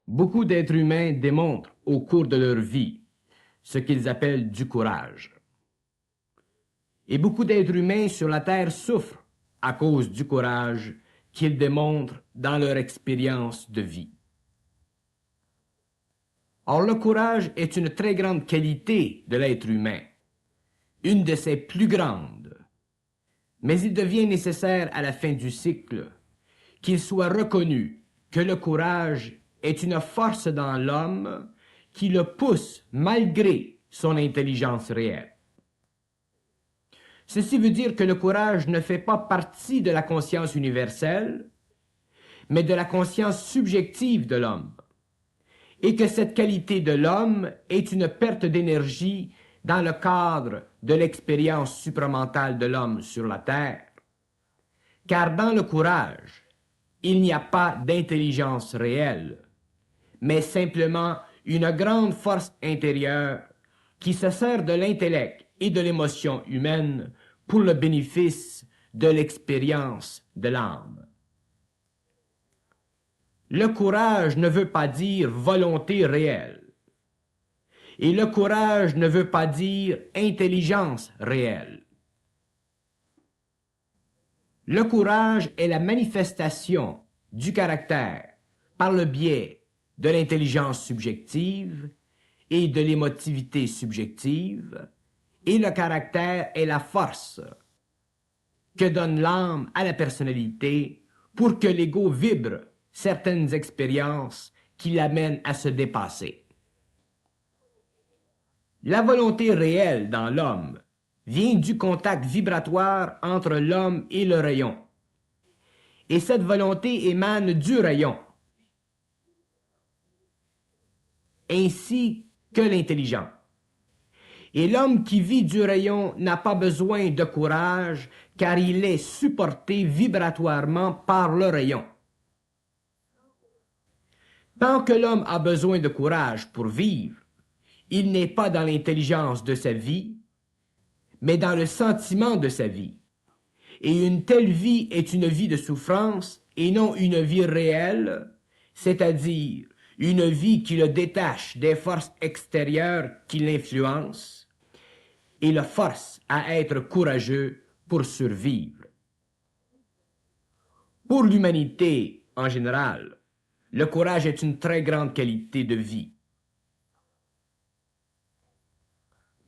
Beaucoup d'êtres humains démontrent au cours de leur vie ce qu'ils appellent du courage. Et beaucoup d'êtres humains sur la Terre souffrent à cause du courage qu'ils démontrent dans leur expérience de vie. Or, le courage est une très grande qualité de l'être humain, une de ses plus grandes. Mais il devient nécessaire à la fin du cycle qu'il soit reconnu que le courage est une force dans l'homme qui le pousse malgré son intelligence réelle. Ceci veut dire que le courage ne fait pas partie de la conscience universelle, mais de la conscience subjective de l'homme, et que cette qualité de l'homme est une perte d'énergie dans le cadre de l'expérience supramentale de l'homme sur la Terre. Car dans le courage, il n'y a pas d'intelligence réelle, mais simplement une grande force intérieure qui se sert de l'intellect et de l'émotion humaine pour le bénéfice de l'expérience de l'âme. Le courage ne veut pas dire volonté réelle, et le courage ne veut pas dire intelligence réelle. Le courage est la manifestation du caractère par le biais de l'intelligence subjective et de l'émotivité subjective, et le caractère est la force que donne l'âme à la personnalité pour que l'ego vibre certaines expériences qui l'amènent à se dépasser. La volonté réelle dans l'homme vient du contact vibratoire entre l'homme et le rayon. Et cette volonté émane du rayon, ainsi que l'intelligence. Et l'homme qui vit du rayon n'a pas besoin de courage, car il est supporté vibratoirement par le rayon. Tant que l'homme a besoin de courage pour vivre, il n'est pas dans l'intelligence de sa vie, mais dans le sentiment de sa vie. Et une telle vie est une vie de souffrance et non une vie réelle, c'est-à-dire une vie qui le détache des forces extérieures qui l'influencent et le force à être courageux pour survivre. Pour l'humanité en général, le courage est une très grande qualité de vie.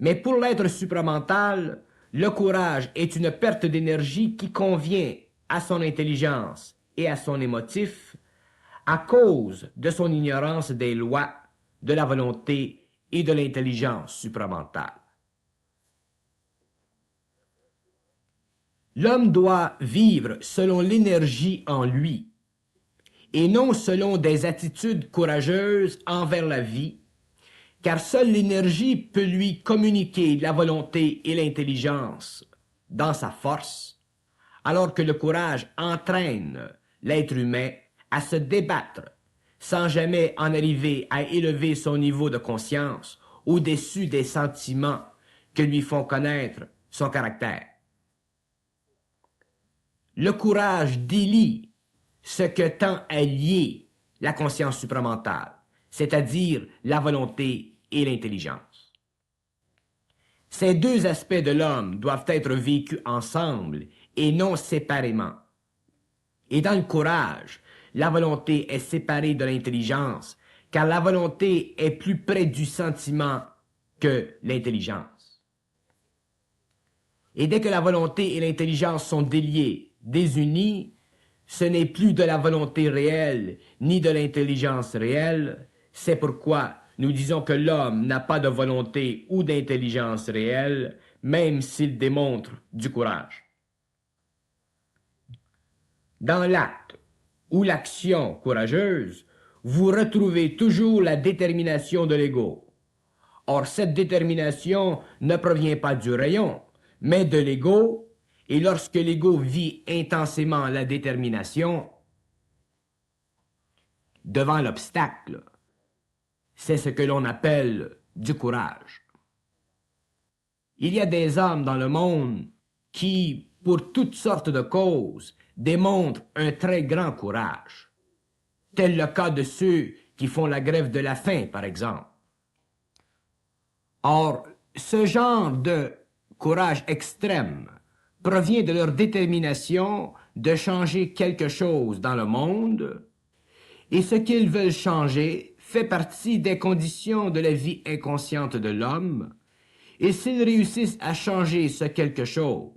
Mais pour l'être supramental, le courage est une perte d'énergie qui convient à son intelligence et à son émotif à cause de son ignorance des lois, de la volonté et de l'intelligence supramentale. L'homme doit vivre selon l'énergie en lui et non selon des attitudes courageuses envers la vie, car seule l'énergie peut lui communiquer la volonté et l'intelligence dans sa force, alors que le courage entraîne l'être humain à se débattre sans jamais en arriver à élever son niveau de conscience au-dessus des sentiments que lui font connaître son caractère. Le courage délie ce que tend à lier la conscience supramentale, c'est-à-dire la volonté et l'intelligence. Ces deux aspects de l'homme doivent être vécus ensemble et non séparément. Et dans le courage, la volonté est séparée de l'intelligence, car la volonté est plus près du sentiment que l'intelligence. Et dès que la volonté et l'intelligence sont déliées, désunies, ce n'est plus de la volonté réelle, ni de l'intelligence réelle. C'est pourquoi nous disons que l'homme n'a pas de volonté ou d'intelligence réelle, même s'il démontre du courage. Dans l'acte ou l'action courageuse, vous retrouvez toujours la détermination de l'ego. Or, cette détermination ne provient pas du rayon, mais de l'ego, et lorsque l'ego vit intensément la détermination, devant l'obstacle, c'est ce que l'on appelle du courage. Il y a des hommes dans le monde qui, pour toutes sortes de causes, démontrent un très grand courage, tel le cas de ceux qui font la grève de la faim, par exemple. Or, ce genre de courage extrême provient de leur détermination de changer quelque chose dans le monde, et ce qu'ils veulent changer fait partie des conditions de la vie inconsciente de l'homme, et s'ils réussissent à changer ce quelque chose,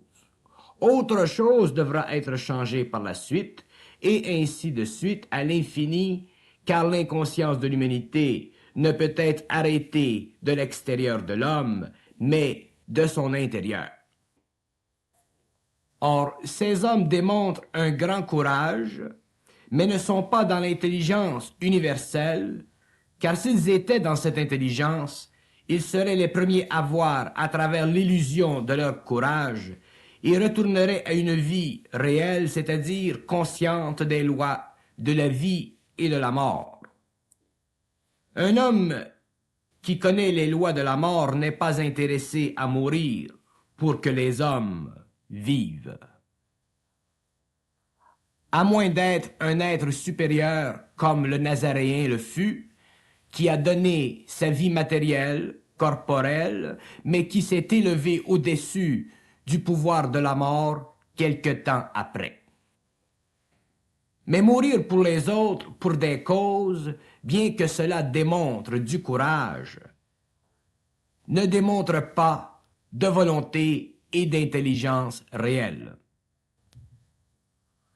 autre chose devra être changée par la suite, et ainsi de suite à l'infini, car l'inconscience de l'humanité ne peut être arrêtée de l'extérieur de l'homme, mais de son intérieur. Or, ces hommes démontrent un grand courage, mais ne sont pas dans l'intelligence universelle, car s'ils étaient dans cette intelligence, ils seraient les premiers à voir, à travers l'illusion de leur courage, et retourneraient à une vie réelle, c'est-à-dire consciente des lois de la vie et de la mort. Un homme qui connaît les lois de la mort n'est pas intéressé à mourir pour que les hommes vivent. À moins d'être un être supérieur comme le Nazaréen le fut, qui a donné sa vie matérielle, corporelle, mais qui s'est élevé au-dessus du pouvoir de la mort quelque temps après. Mais mourir pour les autres, pour des causes, bien que cela démontre du courage, ne démontre pas de volonté et d'intelligence réelle.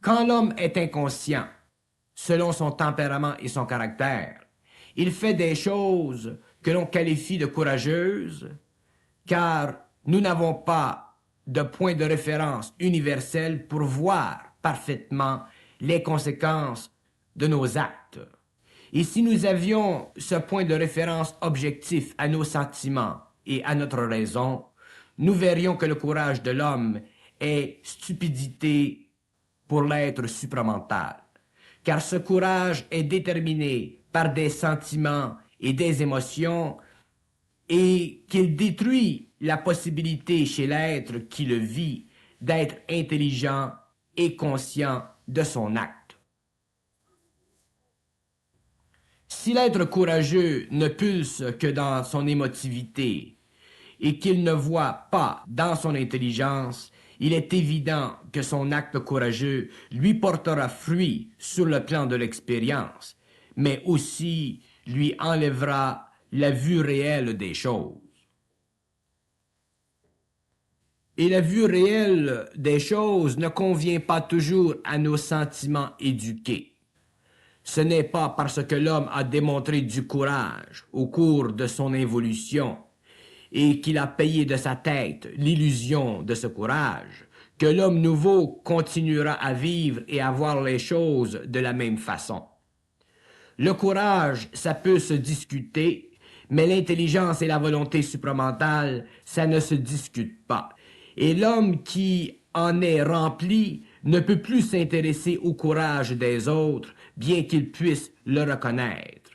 Quand l'homme est inconscient, selon son tempérament et son caractère, il fait des choses que l'on qualifie de courageuses, car nous n'avons pas de point de référence universel pour voir parfaitement les conséquences de nos actes. Et si nous avions ce point de référence objectif à nos sentiments et à notre raison, nous verrions que le courage de l'homme est stupidité pour l'être supramental, car ce courage est déterminé par des sentiments et des émotions et qu'il détruit la possibilité chez l'être qui le vit d'être intelligent et conscient de son acte. Si l'être courageux ne pulse que dans son émotivité et qu'il ne voit pas dans son intelligence, il est évident que son acte courageux lui portera fruit sur le plan de l'expérience, mais aussi lui enlèvera la vue réelle des choses. Et la vue réelle des choses ne convient pas toujours à nos sentiments éduqués. Ce n'est pas parce que l'homme a démontré du courage au cours de son évolution et qu'il a payé de sa tête l'illusion de ce courage que l'homme nouveau continuera à vivre et à voir les choses de la même façon. Le courage, ça peut se discuter, mais l'intelligence et la volonté supramentale, ça ne se discute pas. Et l'homme qui en est rempli ne peut plus s'intéresser au courage des autres, bien qu'il puisse le reconnaître.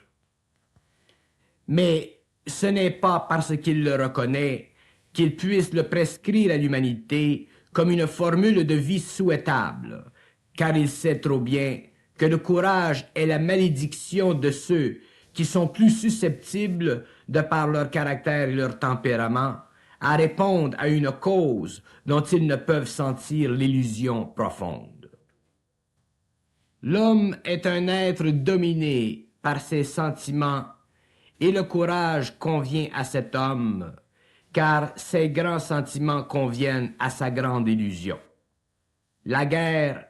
Mais ce n'est pas parce qu'il le reconnaît qu'il puisse le prescrire à l'humanité comme une formule de vie souhaitable, car il sait trop bien que le courage est la malédiction de ceux qui sont plus susceptibles, de par leur caractère et leur tempérament, à répondre à une cause dont ils ne peuvent sentir l'illusion profonde. L'homme est un être dominé par ses sentiments et le courage convient à cet homme, car ses grands sentiments conviennent à sa grande illusion. La guerre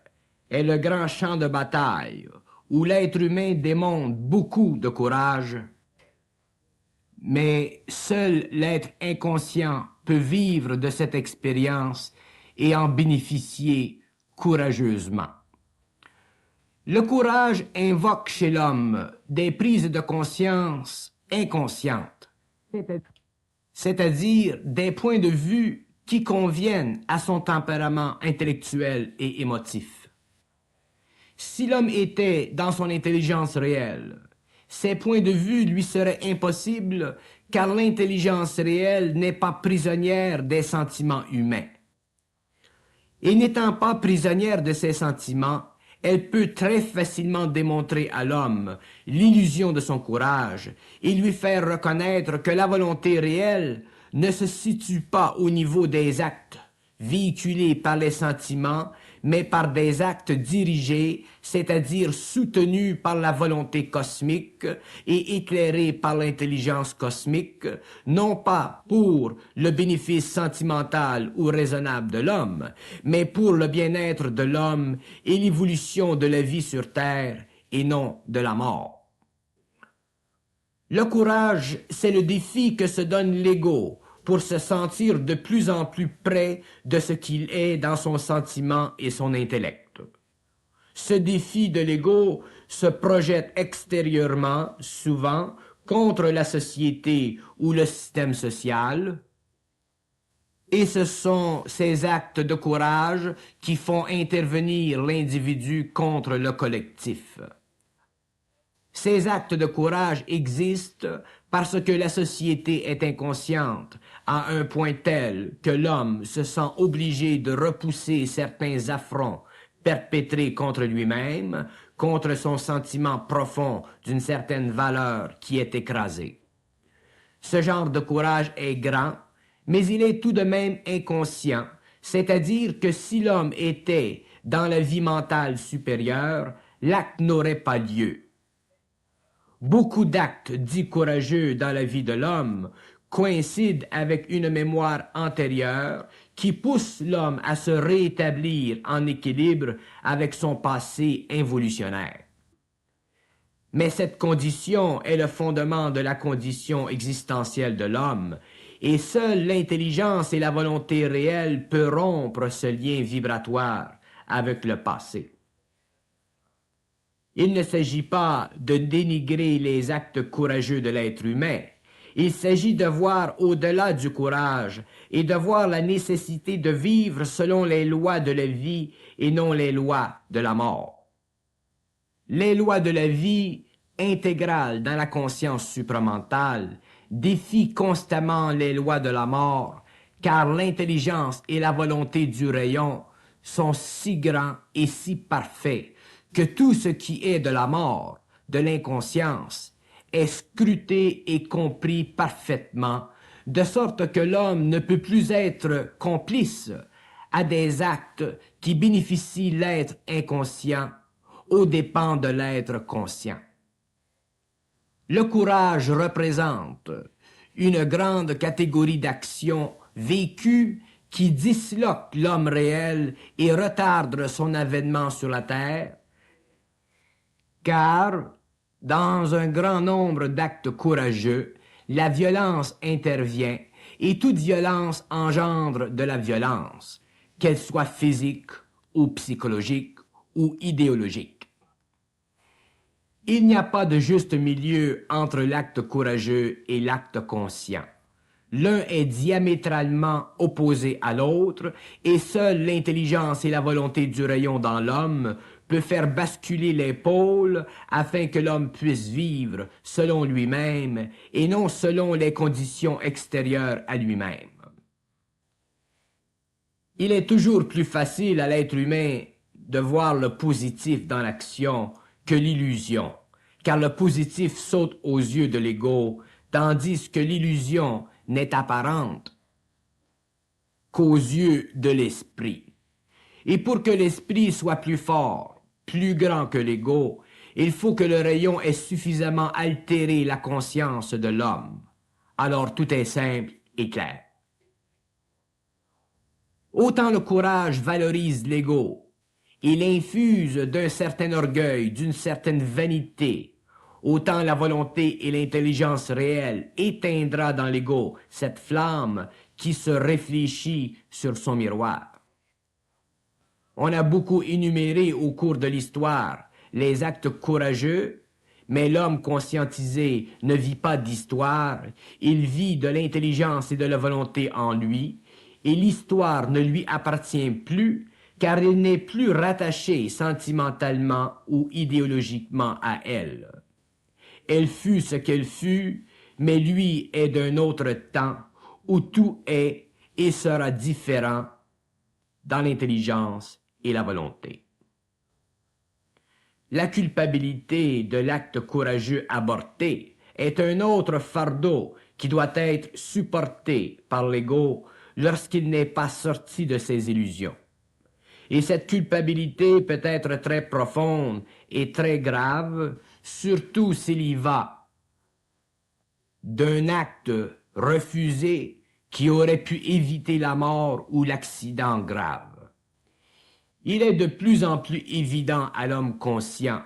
est le grand champ de bataille où l'être humain démontre beaucoup de courage, mais seul l'être inconscient peut vivre de cette expérience et en bénéficier courageusement. Le courage invoque chez l'homme des prises de conscience inconscientes, c'est-à-dire des points de vue qui conviennent à son tempérament intellectuel et émotif. Si l'homme était dans son intelligence réelle, ces points de vue lui seraient impossibles car l'intelligence réelle n'est pas prisonnière des sentiments humains. Et n'étant pas prisonnière de ses sentiments, Elle peut très facilement démontrer à l'homme l'illusion de son courage et lui faire reconnaître que la volonté réelle ne se situe pas au niveau des actes véhiculés par les sentiments, mais par des actes dirigés, c'est-à-dire soutenus par la volonté cosmique et éclairés par l'intelligence cosmique, non pas pour le bénéfice sentimental ou raisonnable de l'homme, mais pour le bien-être de l'homme et l'évolution de la vie sur Terre et non de la mort. Le courage, c'est le défi que se donne l'ego pour se sentir de plus en plus près de ce qu'il est dans son sentiment et son intellect. Ce défi de l'ego se projette extérieurement, souvent, contre la société ou le système social, et ce sont ces actes de courage qui font intervenir l'individu contre le collectif. Ces actes de courage existent parce que la société est inconsciente à un point tel que l'homme se sent obligé de repousser certains affronts perpétrés contre lui-même, contre son sentiment profond d'une certaine valeur qui est écrasée. Ce genre de courage est grand, mais il est tout de même inconscient, c'est-à-dire que si l'homme était dans la vie mentale supérieure, l'acte n'aurait pas lieu. Beaucoup d'actes dits courageux dans la vie de l'homme coïncident avec une mémoire antérieure qui pousse l'homme à se rétablir en équilibre avec son passé involutionnaire. Mais cette condition est le fondement de la condition existentielle de l'homme, et seule l'intelligence et la volonté réelle peuvent rompre ce lien vibratoire avec le passé. Il ne s'agit pas de dénigrer les actes courageux de l'être humain. Il s'agit de voir au-delà du courage et de voir la nécessité de vivre selon les lois de la vie et non les lois de la mort. Les lois de la vie intégrales dans la conscience supramentale défient constamment les lois de la mort, car l'intelligence et la volonté du rayon sont si grands et si parfaits que tout ce qui est de la mort, de l'inconscience, est scruté et compris parfaitement, de sorte que l'homme ne peut plus être complice à des actes qui bénéficient l'être inconscient aux dépens de l'être conscient. Le courage représente une grande catégorie d'actions vécues qui disloquent l'homme réel et retardent son avènement sur la terre, car dans un grand nombre d'actes courageux, la violence intervient et toute violence engendre de la violence, qu'elle soit physique ou psychologique ou idéologique. Il n'y a pas de juste milieu entre l'acte courageux et l'acte conscient. L'un est diamétralement opposé à l'autre et seule l'intelligence et la volonté du rayon dans l'homme peut faire basculer les pôles afin que l'homme puisse vivre selon lui-même et non selon les conditions extérieures à lui-même. Il est toujours plus facile à l'être humain de voir le positif dans l'action que l'illusion, car le positif saute aux yeux de l'ego, tandis que l'illusion n'est apparente qu'aux yeux de l'esprit. Et pour que l'esprit soit plus fort, plus grand que l'ego, il faut que le rayon ait suffisamment altéré la conscience de l'homme. Alors tout est simple et clair. Autant le courage valorise l'ego, il infuse d'un certain orgueil, d'une certaine vanité, autant la volonté et l'intelligence réelle éteindra dans l'ego cette flamme qui se réfléchit sur son miroir. On a beaucoup énuméré au cours de l'histoire les actes courageux, mais l'homme conscientisé ne vit pas d'histoire, il vit de l'intelligence et de la volonté en lui, et l'histoire ne lui appartient plus, car il n'est plus rattaché sentimentalement ou idéologiquement à elle. Elle fut ce qu'elle fut, mais lui est d'un autre temps où tout est et sera différent dans l'intelligence et la volonté. La culpabilité de l'acte courageux avorté est un autre fardeau qui doit être supporté par l'ego lorsqu'il n'est pas sorti de ses illusions. Et cette culpabilité peut être très profonde et très grave, surtout s'il y va d'un acte refusé qui aurait pu éviter la mort ou l'accident grave. Il est de plus en plus évident à l'homme conscient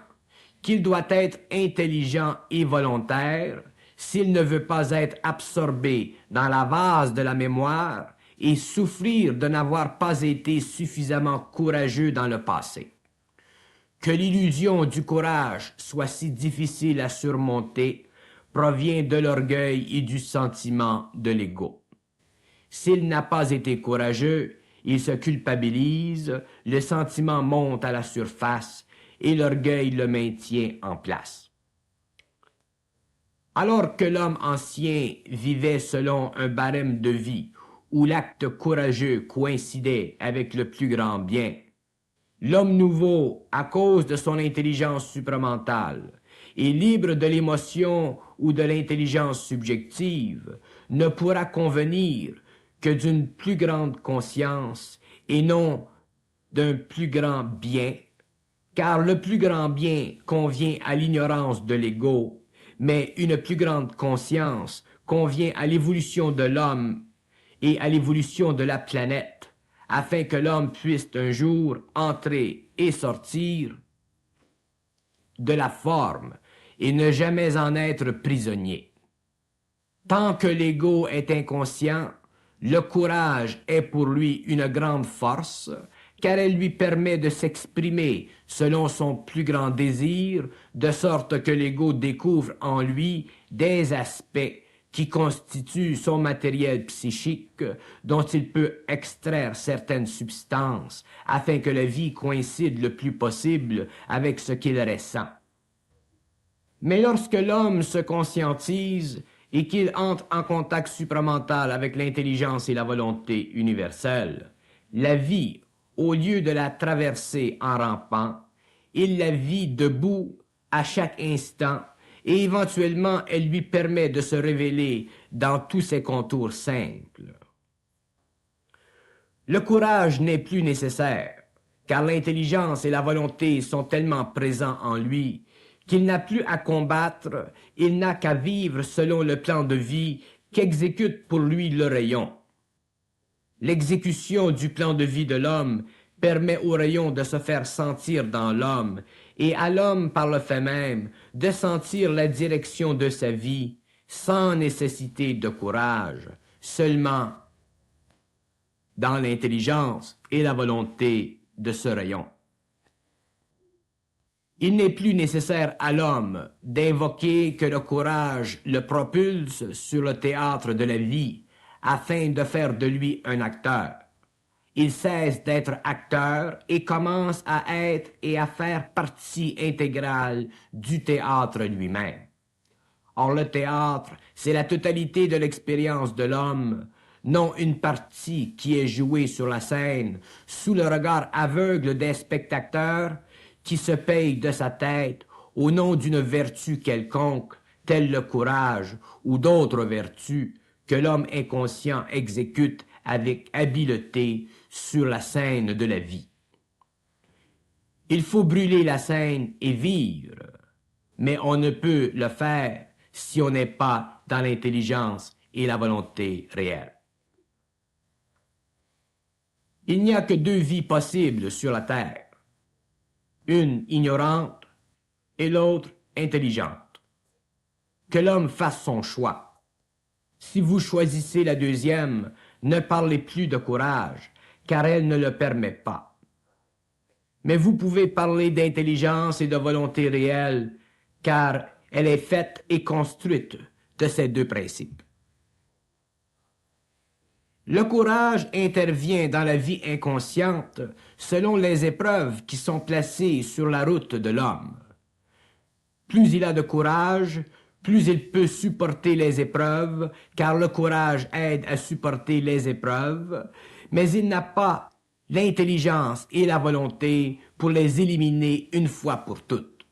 qu'il doit être intelligent et volontaire s'il ne veut pas être absorbé dans la vase de la mémoire et souffrir de n'avoir pas été suffisamment courageux dans le passé. Que l'illusion du courage soit si difficile à surmonter provient de l'orgueil et du sentiment de l'ego. S'il n'a pas été courageux, il se culpabilise, le sentiment monte à la surface et l'orgueil le maintient en place. Alors que l'homme ancien vivait selon un barème de vie où l'acte courageux coïncidait avec le plus grand bien, l'homme nouveau, à cause de son intelligence supramentale, et libre de l'émotion ou de l'intelligence subjective, ne pourra convenir que d'une plus grande conscience et non d'un plus grand bien, car le plus grand bien convient à l'ignorance de l'ego, mais une plus grande conscience convient à l'évolution de l'homme et à l'évolution de la planète, afin que l'homme puisse un jour entrer et sortir de la forme et ne jamais en être prisonnier. Tant que l'ego est inconscient, le courage est pour lui une grande force, car elle lui permet de s'exprimer selon son plus grand désir, de sorte que l'ego découvre en lui des aspects qui constituent son matériel psychique, dont il peut extraire certaines substances, afin que la vie coïncide le plus possible avec ce qu'il ressent. Mais lorsque l'homme se conscientise et qu'il entre en contact supramental avec l'intelligence et la volonté universelle, la vie, au lieu de la traverser en rampant, il la vit debout à chaque instant et éventuellement elle lui permet de se révéler dans tous ses contours simples. Le courage n'est plus nécessaire, car l'intelligence et la volonté sont tellement présents en lui qu'il n'a plus à combattre, il n'a qu'à vivre selon le plan de vie qu'exécute pour lui le rayon. L'exécution du plan de vie de l'homme permet au rayon de se faire sentir dans l'homme, et à l'homme par le fait même de sentir la direction de sa vie sans nécessité de courage, seulement dans l'intelligence et la volonté de ce rayon. Il n'est plus nécessaire à l'homme d'invoquer que le courage le propulse sur le théâtre de la vie afin de faire de lui un acteur. Il cesse d'être acteur et commence à être et à faire partie intégrale du théâtre lui-même. Or, le théâtre, c'est la totalité de l'expérience de l'homme, non une partie qui est jouée sur la scène sous le regard aveugle des spectateurs qui se payent de sa tête au nom d'une vertu quelconque, telle le courage ou d'autres vertus que l'homme inconscient exécute avec habileté sur la scène de la vie. Il faut brûler la scène et vivre, mais on ne peut le faire si on n'est pas dans l'intelligence et la volonté réelle. Il n'y a que deux vies possibles sur la terre, une ignorante et l'autre intelligente. Que l'homme fasse son choix. Si vous choisissez la deuxième, ne parlez plus de courage, car elle ne le permet pas. Mais vous pouvez parler d'intelligence et de volonté réelle, car elle est faite et construite de ces deux principes. Le courage intervient dans la vie inconsciente selon les épreuves qui sont placées sur la route de l'homme. Plus il a de courage, plus il peut supporter les épreuves, car le courage aide à supporter les épreuves, mais il n'a pas l'intelligence et la volonté pour les éliminer une fois pour toutes.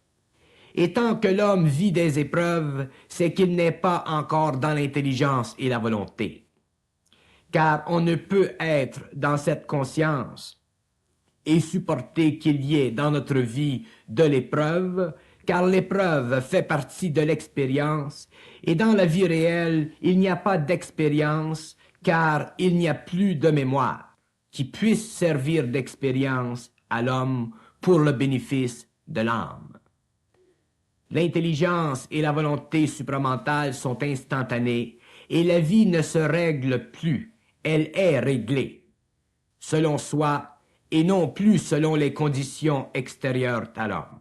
Et tant que l'homme vit des épreuves, c'est qu'il n'est pas encore dans l'intelligence et la volonté. Car on ne peut être dans cette conscience et supporter qu'il y ait dans notre vie de l'épreuve, car l'épreuve fait partie de l'expérience, et dans la vie réelle, il n'y a pas d'expérience, car il n'y a plus de mémoire qui puisse servir d'expérience à l'homme pour le bénéfice de l'âme. L'intelligence et la volonté supramentale sont instantanées, et la vie ne se règle plus, elle est réglée, selon soi, et non plus selon les conditions extérieures à l'homme.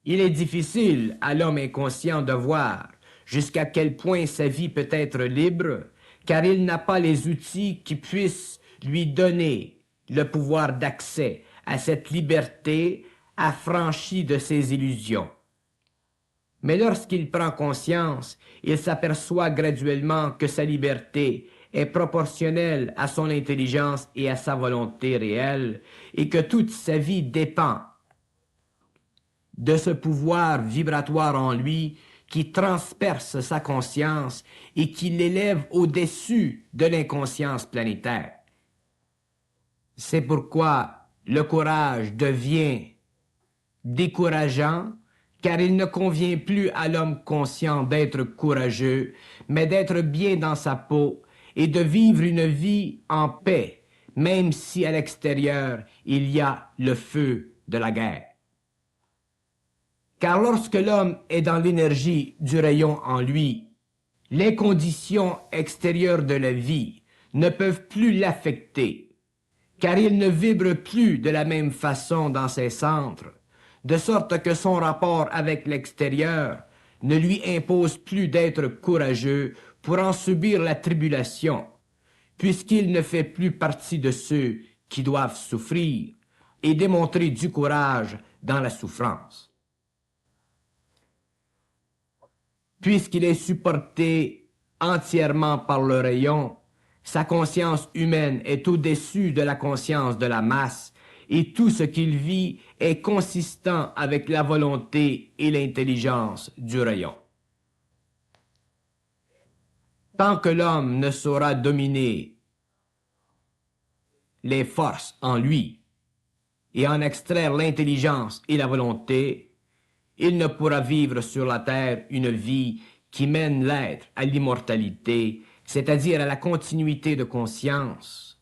Il est difficile à l'homme inconscient de voir jusqu'à quel point sa vie peut être libre, car il n'a pas les outils qui puissent lui donner le pouvoir d'accès à cette liberté affranchie de ses illusions. Mais lorsqu'il prend conscience, il s'aperçoit graduellement que sa liberté est proportionnelle à son intelligence et à sa volonté réelle, et que toute sa vie dépend de ce pouvoir vibratoire en lui qui transperce sa conscience et qui l'élève au-dessus de l'inconscience planétaire. C'est pourquoi le courage devient décourageant, car il ne convient plus à l'homme conscient d'être courageux, mais d'être bien dans sa peau et de vivre une vie en paix, même si à l'extérieur il y a le feu de la guerre. Car lorsque l'homme est dans l'énergie du rayon en lui, les conditions extérieures de la vie ne peuvent plus l'affecter, car il ne vibre plus de la même façon dans ses centres, de sorte que son rapport avec l'extérieur ne lui impose plus d'être courageux pour en subir la tribulation, puisqu'il ne fait plus partie de ceux qui doivent souffrir et démontrer du courage dans la souffrance. Puisqu'il est supporté entièrement par le rayon, sa conscience humaine est au-dessus de la conscience de la masse, et tout ce qu'il vit est consistant avec la volonté et l'intelligence du rayon. Tant que l'homme ne saura dominer les forces en lui et en extraire l'intelligence et la volonté, il ne pourra vivre sur la terre une vie qui mène l'être à l'immortalité, c'est-à-dire à la continuité de conscience.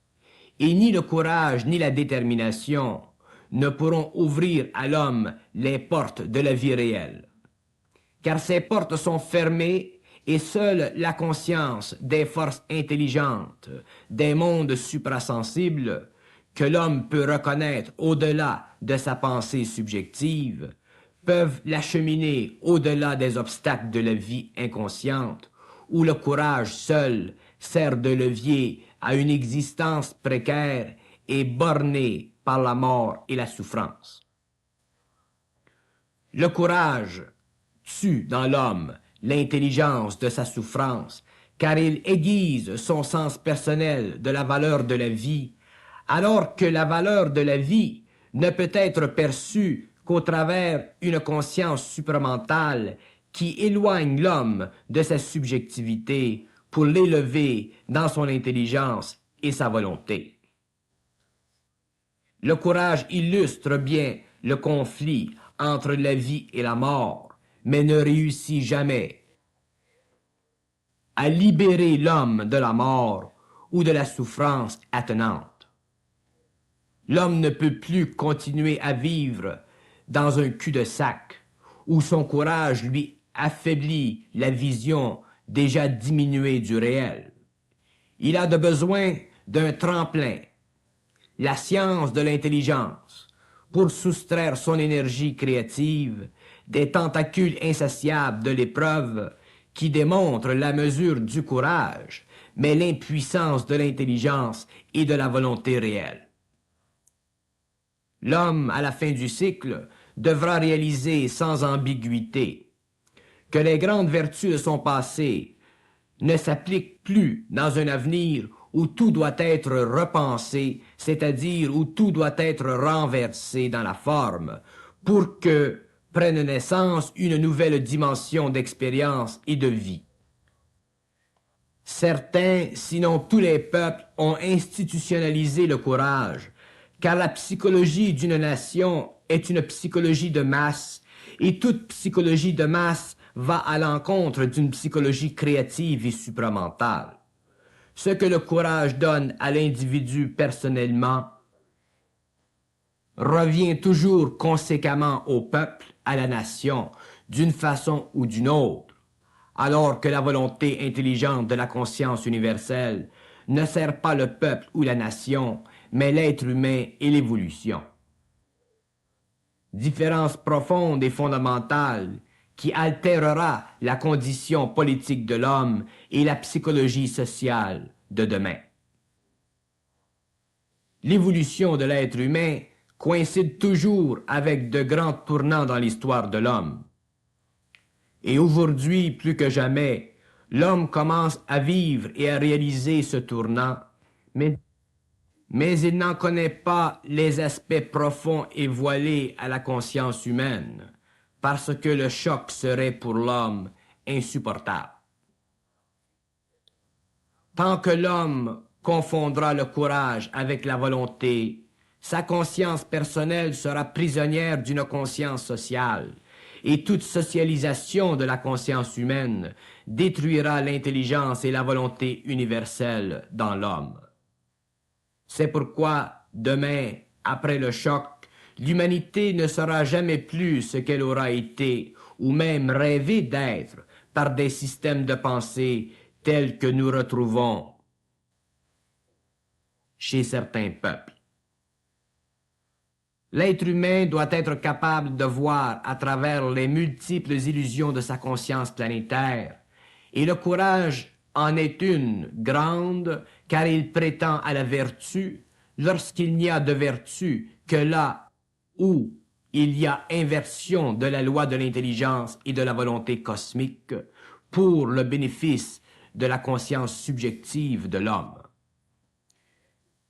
Et ni le courage ni la détermination ne pourront ouvrir à l'homme les portes de la vie réelle. Car ces portes sont fermées et seule la conscience des forces intelligentes, des mondes suprasensibles, que l'homme peut reconnaître au-delà de sa pensée subjective, peuvent l'acheminer au-delà des obstacles de la vie inconsciente, où le courage seul sert de levier à une existence précaire et bornée par la mort et la souffrance. Le courage tue dans l'homme l'intelligence de sa souffrance, car il aiguise son sens personnel de la valeur de la vie, alors que la valeur de la vie ne peut être perçue qu'au travers une conscience supramentale qui éloigne l'homme de sa subjectivité pour l'élever dans son intelligence et sa volonté. Le courage illustre bien le conflit entre la vie et la mort, mais ne réussit jamais à libérer l'homme de la mort ou de la souffrance attenante. L'homme ne peut plus continuer à vivre dans un cul-de-sac où son courage lui affaiblit la vision déjà diminuée du réel. Il a de besoin d'un tremplin, la science de l'intelligence, pour soustraire son énergie créative des tentacules insatiables de l'épreuve qui démontrent la mesure du courage, mais l'impuissance de l'intelligence et de la volonté réelle. L'homme, à la fin du cycle, devra réaliser sans ambiguïté que les grandes vertus de son passé ne s'appliquent plus dans un avenir où tout doit être repensé, c'est-à-dire où tout doit être renversé dans la forme, pour que prenne naissance une nouvelle dimension d'expérience et de vie. Certains, sinon tous les peuples, ont institutionnalisé le courage, car la psychologie d'une nation est une psychologie de masse, et toute psychologie de masse va à l'encontre d'une psychologie créative et supramentale. Ce que le courage donne à l'individu personnellement revient toujours conséquemment au peuple, à la nation, d'une façon ou d'une autre, alors que la volonté intelligente de la conscience universelle ne sert pas le peuple ou la nation, mais l'être humain et l'évolution. Différence profonde et fondamentale qui altérera la condition politique de l'homme et la psychologie sociale de demain. L'évolution de l'être humain coïncide toujours avec de grands tournants dans l'histoire de l'homme. Et aujourd'hui, plus que jamais, l'homme commence à vivre et à réaliser ce tournant, mais il n'en connaît pas les aspects profonds et voilés à la conscience humaine, parce que le choc serait pour l'homme insupportable. Tant que l'homme confondra le courage avec la volonté, sa conscience personnelle sera prisonnière d'une conscience sociale, et toute socialisation de la conscience humaine détruira l'intelligence et la volonté universelle dans l'homme. C'est pourquoi, demain, après le choc, l'humanité ne sera jamais plus ce qu'elle aura été, ou même rêvé d'être, par des systèmes de pensée tels que nous retrouvons chez certains peuples. L'être humain doit être capable de voir à travers les multiples illusions de sa conscience planétaire, et le courage en est une grande, car il prétend à la vertu, lorsqu'il n'y a de vertu que là où il y a inversion de la loi de l'intelligence et de la volonté cosmique pour le bénéfice de la conscience subjective de l'homme.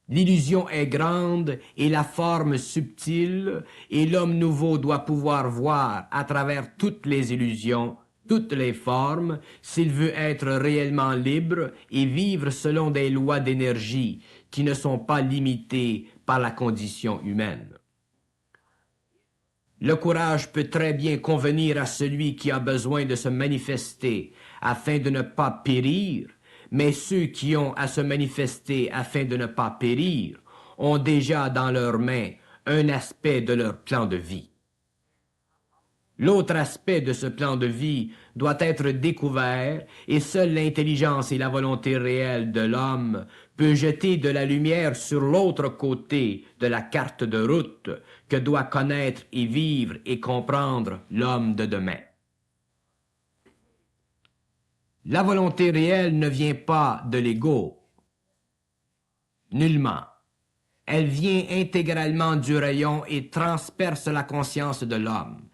L'illusion est grande et la forme subtile, et l'homme nouveau doit pouvoir voir à travers toutes les illusions, toutes les formes, s'il veut être réellement libre et vivre selon des lois d'énergie qui ne sont pas limitées par la condition humaine. Le courage peut très bien convenir à celui qui a besoin de se manifester afin de ne pas périr, mais ceux qui ont à se manifester afin de ne pas périr ont déjà dans leurs mains un aspect de leur plan de vie. L'autre aspect de ce plan de vie doit être découvert et seule l'intelligence et la volonté réelle de l'homme peut jeter de la lumière sur l'autre côté de la carte de route que doit connaître et vivre et comprendre l'homme de demain. La volonté réelle ne vient pas de l'ego. Nullement. Elle vient intégralement du rayon et transperce la conscience de l'homme.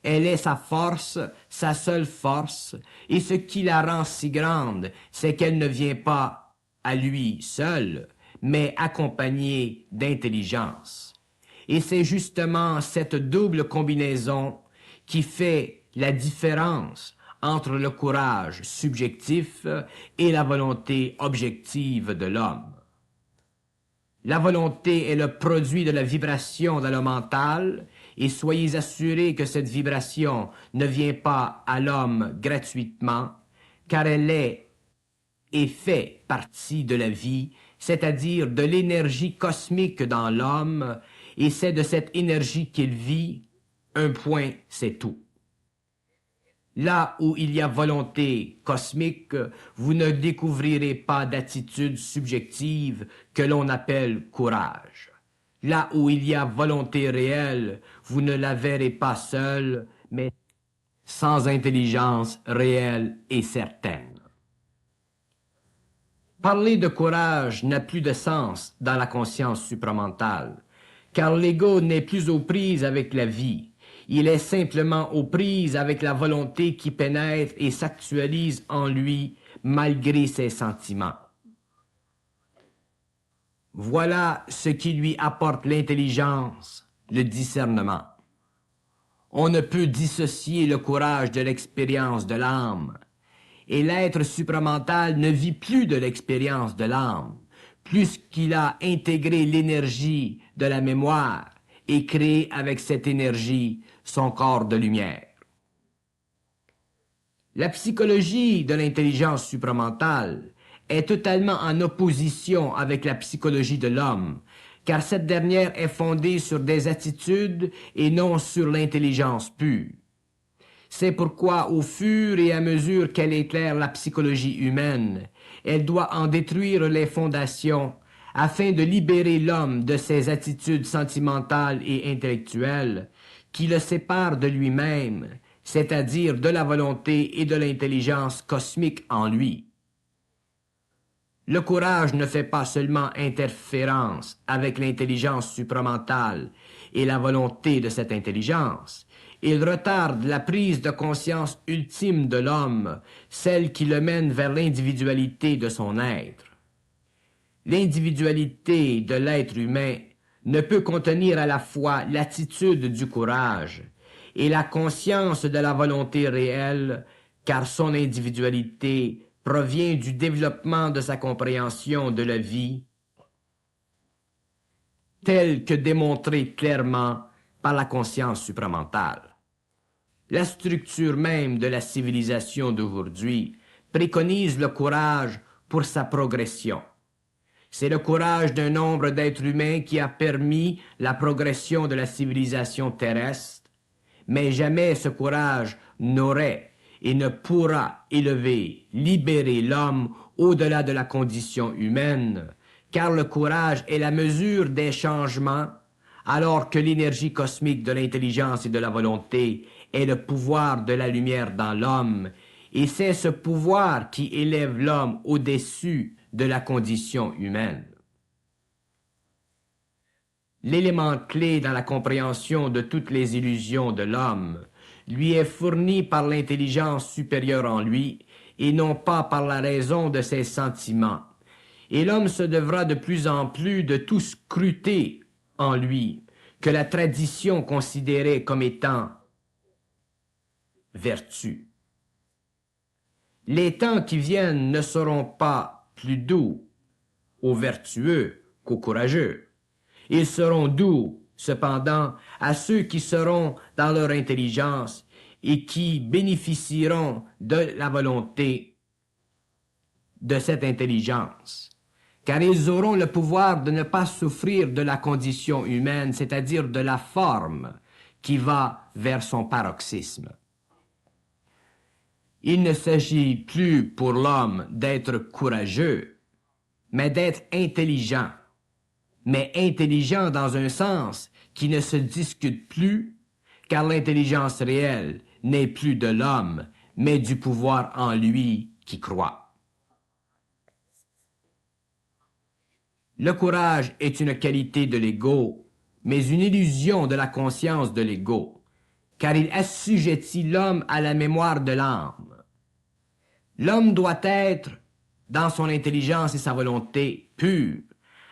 Elle est sa force, sa seule force, et ce qui la rend si grande, c'est qu'elle ne vient pas à lui seul, mais accompagnée d'intelligence. Et c'est justement cette double combinaison qui fait la différence entre le courage subjectif et la volonté objective de l'homme. La volonté est le produit de la vibration dans le mental, et soyez assurés que cette vibration ne vient pas à l'homme gratuitement, car elle est et fait partie de la vie, c'est-à-dire de l'énergie cosmique dans l'homme, et c'est de cette énergie qu'il vit. Un point, c'est tout. Là où il y a volonté cosmique, vous ne découvrirez pas d'attitude subjective que l'on appelle courage. Là où il y a volonté réelle, vous ne la verrez pas seule, mais sans intelligence réelle et certaine. Parler de courage n'a plus de sens dans la conscience supramentale, car l'ego n'est plus aux prises avec la vie. Il est simplement aux prises avec la volonté qui pénètre et s'actualise en lui malgré ses sentiments. Voilà ce qui lui apporte l'intelligence, le discernement. On ne peut dissocier le courage de l'expérience de l'âme. Et l'être supramental ne vit plus de l'expérience de l'âme, puisqu'il a intégré l'énergie de la mémoire et créé avec cette énergie son corps de lumière. La psychologie de l'intelligence supramentale est totalement en opposition avec la psychologie de l'homme, car cette dernière est fondée sur des attitudes et non sur l'intelligence pure. C'est pourquoi, au fur et à mesure qu'elle éclaire la psychologie humaine, elle doit en détruire les fondations afin de libérer l'homme de ses attitudes sentimentales et intellectuelles qui le séparent de lui-même, c'est-à-dire de la volonté et de l'intelligence cosmique en lui. Le courage ne fait pas seulement interférence avec l'intelligence supramentale et la volonté de cette intelligence, il retarde la prise de conscience ultime de l'homme, celle qui le mène vers l'individualité de son être. L'individualité de l'être humain ne peut contenir à la fois l'attitude du courage et la conscience de la volonté réelle, car son individualité provient du développement de sa compréhension de la vie, telle que démontrée clairement par la conscience supramentale. La structure même de la civilisation d'aujourd'hui préconise le courage pour sa progression. C'est le courage d'un nombre d'êtres humains qui a permis la progression de la civilisation terrestre, mais jamais ce courage n'aurait et ne pourra élever, libérer l'homme au-delà de la condition humaine, car le courage est la mesure des changements, alors que l'énergie cosmique de l'intelligence et de la volonté est le pouvoir de la lumière dans l'homme, et c'est ce pouvoir qui élève l'homme au-dessus de la condition humaine. L'élément clé dans la compréhension de toutes les illusions de l'homme lui est fourni par l'intelligence supérieure en lui et non pas par la raison de ses sentiments. Et l'homme se devra de plus en plus de tout scruter en lui, que la tradition considérait comme étant vertu. Les temps qui viennent ne seront pas plus doux aux vertueux qu'aux courageux. Ils seront doux, cependant, à ceux qui seront dans leur intelligence et qui bénéficieront de la volonté de cette intelligence, car ils auront le pouvoir de ne pas souffrir de la condition humaine, c'est-à-dire de la forme qui va vers son paroxysme. Il ne s'agit plus pour l'homme d'être courageux, mais d'être intelligent, mais intelligent dans un sens qui ne se discute plus, car l'intelligence réelle n'est plus de l'homme, mais du pouvoir en lui qui croit. Le courage est une qualité de l'ego, mais une illusion de la conscience de l'ego, car il assujettit l'homme à la mémoire de l'âme. L'homme doit être, dans son intelligence et sa volonté, pur,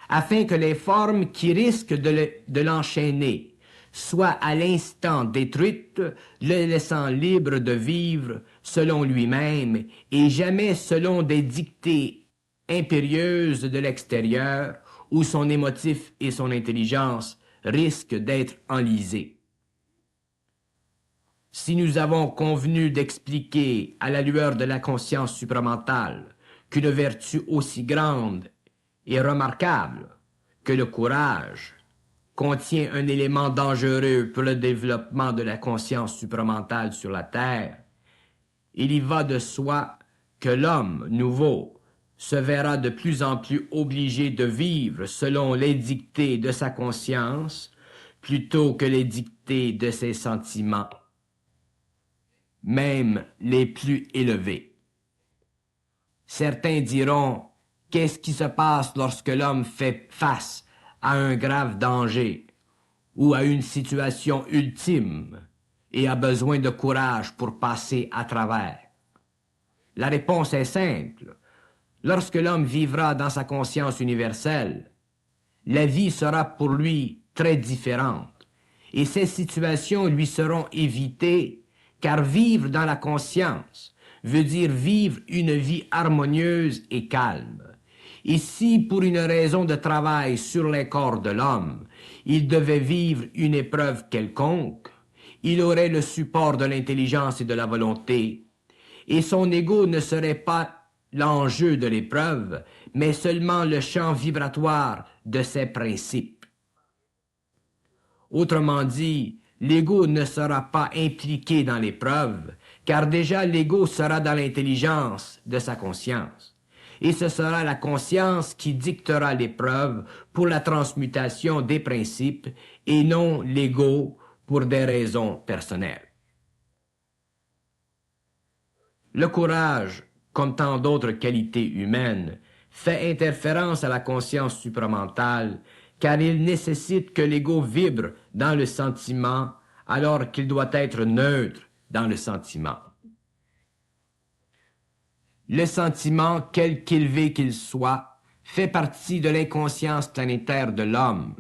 afin que les formes qui risquent de l'enchaîner soient à l'instant détruites, le laissant libre de vivre selon lui-même et jamais selon des dictées impérieuses de l'extérieur où son émotif et son intelligence risquent d'être enlisés. Si nous avons convenu d'expliquer à la lueur de la conscience supramentale qu'une vertu aussi grande et remarquable que le courage contient un élément dangereux pour le développement de la conscience supramentale sur la Terre, il y va de soi que l'homme nouveau se verra de plus en plus obligé de vivre selon les dictées de sa conscience plutôt que les dictées de ses sentiments, même les plus élevés. Certains diront: qu'est-ce qui se passe lorsque l'homme fait face à un grave danger ou à une situation ultime et a besoin de courage pour passer à travers? La réponse est simple. Lorsque l'homme vivra dans sa conscience universelle, la vie sera pour lui très différente et ces situations lui seront évitées, car vivre dans la conscience veut dire vivre une vie harmonieuse et calme. Et si, pour une raison de travail sur les corps de l'homme, il devait vivre une épreuve quelconque, il aurait le support de l'intelligence et de la volonté, et son ego ne serait pas l'enjeu de l'épreuve, mais seulement le champ vibratoire de ses principes. Autrement dit, l'ego ne sera pas impliqué dans l'épreuve, car déjà l'ego sera dans l'intelligence de sa conscience. Et ce sera la conscience qui dictera l'épreuve pour la transmutation des principes et non l'ego pour des raisons personnelles. Le courage, comme tant d'autres qualités humaines, fait interférence à la conscience supramentale, car il nécessite que l'ego vibre dans le sentiment alors qu'il doit être neutre dans le sentiment. Le sentiment, quel qu'élevé qu'il soit, fait partie de l'inconscience planétaire de l'homme,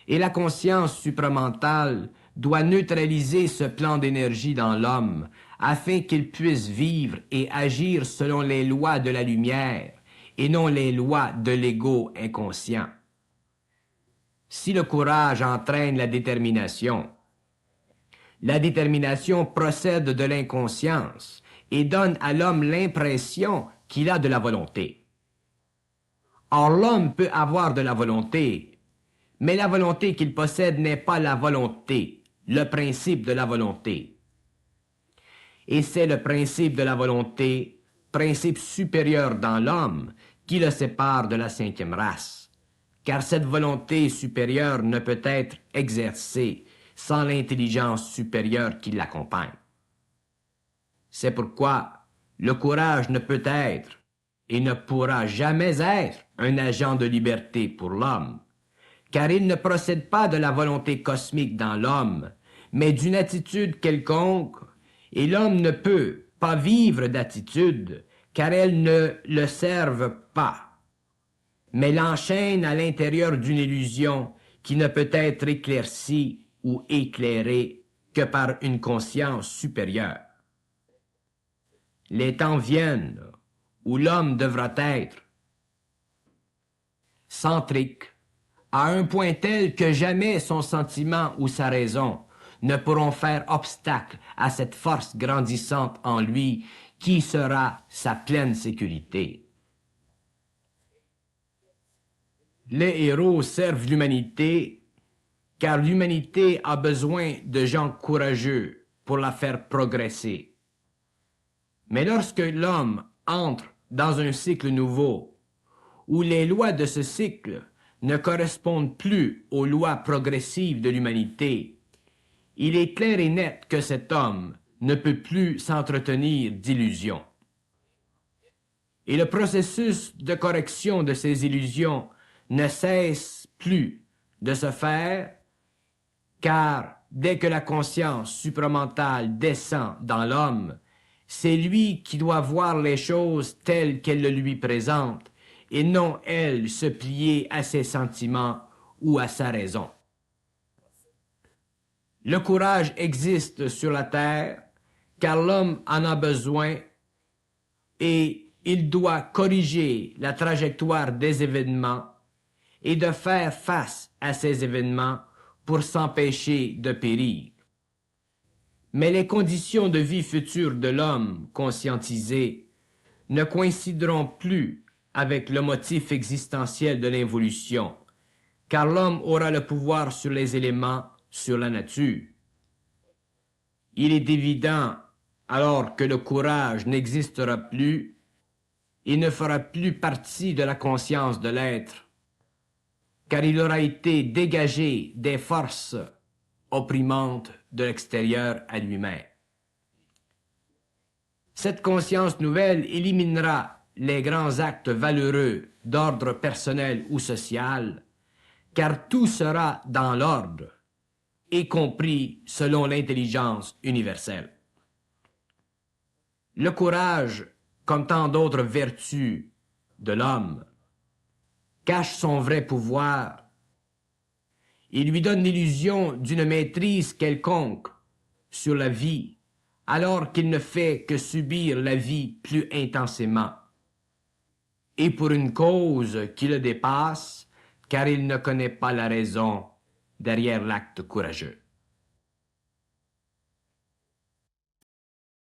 et la conscience supramentale doit neutraliser ce plan d'énergie dans l'homme afin qu'il puisse vivre et agir selon les lois de la lumière et non les lois de l'ego inconscient. Si le courage entraîne la détermination procède de l'inconscience et donne à l'homme l'impression qu'il a de la volonté. Or, l'homme peut avoir de la volonté, mais la volonté qu'il possède n'est pas la volonté, le principe de la volonté. Et c'est le principe de la volonté, principe supérieur dans l'homme, qui le sépare de la cinquième race, car cette volonté supérieure ne peut être exercée sans l'intelligence supérieure qui l'accompagne. C'est pourquoi le courage ne peut être et ne pourra jamais être un agent de liberté pour l'homme, car il ne procède pas de la volonté cosmique dans l'homme, mais d'une attitude quelconque, et l'homme ne peut pas vivre d'attitude, car elles ne le servent pas, mais l'enchaîne à l'intérieur d'une illusion qui ne peut être éclaircie ou éclairée que par une conscience supérieure. Les temps viennent où l'homme devra être centrique, à un point tel que jamais son sentiment ou sa raison ne pourront faire obstacle à cette force grandissante en lui qui sera sa pleine sécurité. Les héros servent l'humanité car l'humanité a besoin de gens courageux pour la faire progresser. Mais lorsque l'homme entre dans un cycle nouveau, où les lois de ce cycle ne correspondent plus aux lois progressives de l'humanité, il est clair et net que cet homme ne peut plus s'entretenir d'illusions. Et le processus de correction de ces illusions ne cesse plus de se faire, car dès que la conscience supramentale descend dans l'homme, c'est lui qui doit voir les choses telles qu'elle le lui présente, et non elle se plier à ses sentiments ou à sa raison. Le courage existe sur la terre, car l'homme en a besoin, et il doit corriger la trajectoire des événements et de faire face à ces événements pour s'empêcher de périr. Mais les conditions de vie futures de l'homme conscientisé ne coïncideront plus avec le motif existentiel de l'involution, car l'homme aura le pouvoir sur les éléments, sur la nature. Il est évident alors que le courage n'existera plus et ne fera plus partie de la conscience de l'être, car il aura été dégagé des forces opprimantes de l'extérieur à lui-même. Cette conscience nouvelle éliminera les grands actes valeureux d'ordre personnel ou social, car tout sera dans l'ordre, y compris selon l'intelligence universelle. Le courage, comme tant d'autres vertus de l'homme, cache son vrai pouvoir Il lui donne l'illusion d'une maîtrise quelconque sur la vie, alors qu'il ne fait que subir la vie plus intensément. Et pour une cause qui le dépasse, car il ne connaît pas la raison derrière l'acte courageux.